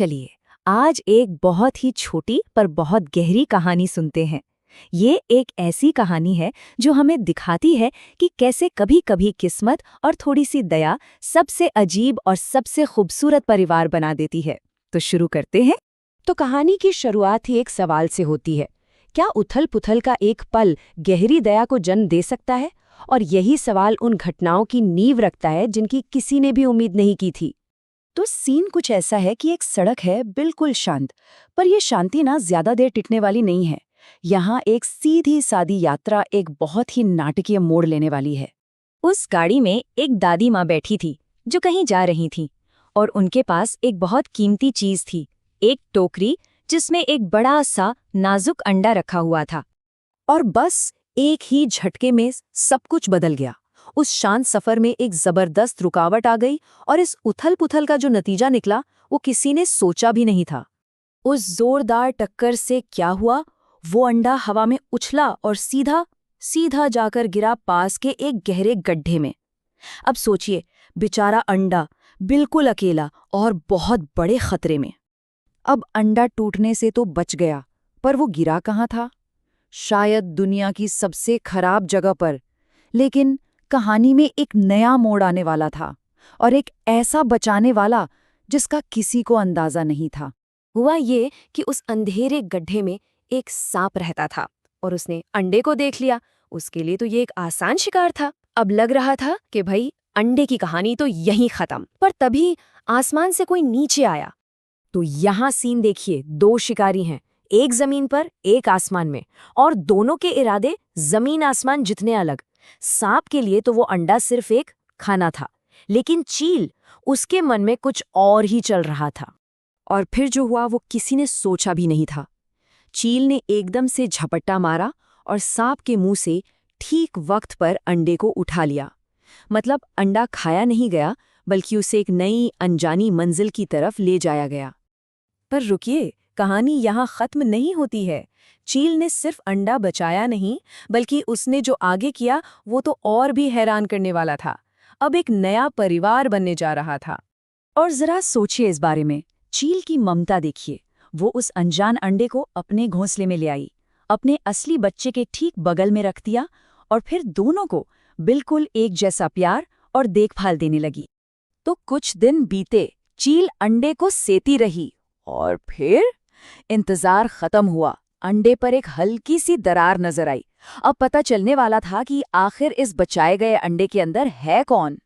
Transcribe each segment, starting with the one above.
चलिए आज एक बहुत ही छोटी पर बहुत गहरी कहानी सुनते हैं। ये एक ऐसी कहानी है जो हमें दिखाती है कि कैसे कभी-कभी किस्मत और थोड़ी सी दया सबसे अजीब और सबसे खूबसूरत परिवार बना देती है। तो शुरू करते हैं। तो कहानी की शुरुआत ही एक सवाल से होती है, क्या उथल-पुथल का एक पल गहरी दया को जन्म दे सकता है? और यही सवाल उन घटनाओं की नींव रखता है जिनकी किसी ने भी उम्मीद नहीं की थी। तो सीन कुछ ऐसा है कि एक सड़क है बिल्कुल शांत, पर यह शांति ना ज्यादा देर टिकने वाली नहीं है। यहाँ एक सीधी सादी यात्रा एक बहुत ही नाटकीय मोड़ लेने वाली है। उस गाड़ी में एक दादी माँ बैठी थी जो कहीं जा रही थी, और उनके पास एक बहुत कीमती चीज थी, एक टोकरी जिसमें एक बड़ा सा नाजुक अंडा रखा हुआ था। और बस एक ही झटके में सब कुछ बदल गया। उस शांत सफर में एक जबरदस्त रुकावट आ गई, और इस उथल-पुथल का जो नतीजा निकला वो किसी ने सोचा भी नहीं था। उस जोरदार टक्कर से क्या हुआ, वो अंडा हवा में उछला और सीधा जाकर गिरा पास के एक गहरे गड्ढे में। अब सोचिए, बेचारा अंडा बिल्कुल अकेला और बहुत बड़े खतरे में। अब अंडा टूटने से तो बच गया, पर वो गिरा कहाँ था? शायद दुनिया की सबसे खराब जगह पर। लेकिन कहानी में एक नया मोड़ आने वाला था, और एक ऐसा बचाने वाला जिसका किसी को अंदाजा नहीं था। हुआ ये कि उस अंधेरे गड्ढे में एक सांप रहता था, और उसने अंडे को देख लिया। उसके लिए तो ये एक आसान शिकार था। अब लग रहा था कि भाई अंडे की कहानी तो यहीं खत्म। पर तभी आसमान से कोई नीचे आया। तो यहाँ सीन देखिए, दो शिकारी हैं, एक जमीन पर एक आसमान में, और दोनों के इरादे जमीन आसमान जितने अलग। सांप के लिए तो वो अंडा सिर्फ एक खाना था, लेकिन चील, उसके मन में कुछ और ही चल रहा था। और फिर जो हुआ वो किसी ने सोचा भी नहीं था। चील ने एकदम से झपट्टा मारा और सांप के मुंह से ठीक वक्त पर अंडे को उठा लिया। मतलब अंडा खाया नहीं गया, बल्कि उसे एक नई अनजानी मंजिल की तरफ ले जाया गया। पर रुकिए, कहानी यहाँ खत्म नहीं होती है। चील ने सिर्फ अंडा बचाया नहीं, बल्कि उसने जो आगे किया वो तो और भी हैरान करने वाला था। अब एक नया परिवार बनने जा रहा था। और जरा सोचिए इस बारे में, चील की ममता देखिए। वो उस अनजान अंडे को अपने घोंसले में ले आई, अपने असली बच्चे के ठीक बगल में रख दिया, और फिर दोनों को बिल्कुल एक जैसा प्यार और देखभाल देने लगी। तो कुछ दिन बीते, चील अंडे को सेती रही, और फिर इंतजार खत्म हुआ। अंडे पर एक हल्की सी दरार नजर आई। अब पता चलने वाला था कि आखिर इस बचाए गए अंडे के अंदर है कौन।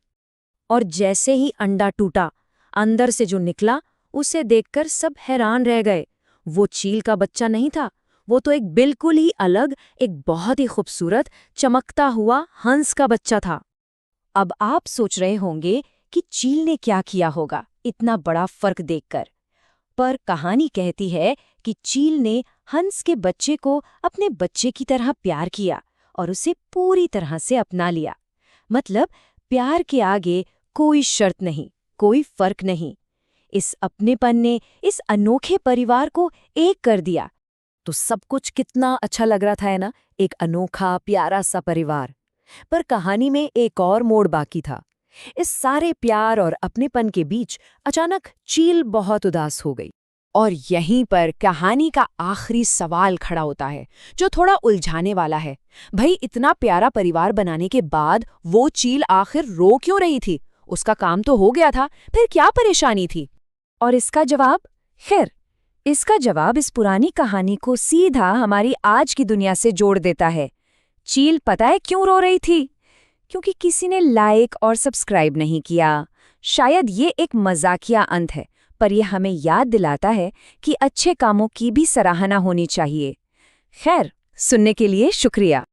और जैसे ही अंडा टूटा, अंदर से जो निकला उसे देखकर सब हैरान रह गए। वो चील का बच्चा नहीं था, वो तो एक बिल्कुल ही अलग, एक बहुत ही खूबसूरत चमकता हुआ हंस का बच्चा था। अब आप सोच रहे होंगे कि चील ने क्या किया होगा इतना बड़ा फर्क देखकर। पर कहानी कहती है कि चील ने हंस के बच्चे को अपने बच्चे की तरह प्यार किया और उसे पूरी तरह से अपना लिया। मतलब प्यार के आगे कोई शर्त नहीं, कोई फर्क नहीं। इस अपनेपन ने इस अनोखे परिवार को एक कर दिया। तो सब कुछ कितना अच्छा लग रहा था, है ना? एक अनोखा प्यारा सा परिवार। पर कहानी में एक और मोड़ बाकी था। इस सारे प्यार और अपनेपन के बीच अचानक चील बहुत उदास हो गई। और यहीं पर कहानी का आखिरी सवाल खड़ा होता है, जो थोड़ा उलझाने वाला है। भाई, इतना प्यारा परिवार बनाने के बाद वो चील आखिर रो क्यों रही थी? उसका काम तो हो गया था, फिर क्या परेशानी थी? और इसका जवाब इस पुरानी कहानी को सीधा हमारी आज की दुनिया से जोड़ देता है। चील पता है क्यों रो रही थी? क्योंकि किसी ने लाइक और सब्सक्राइब नहीं किया। शायद ये एक मजाकिया अंत है, पर यह हमें याद दिलाता है कि अच्छे कामों की भी सराहना होनी चाहिए। खैर, सुनने के लिए शुक्रिया।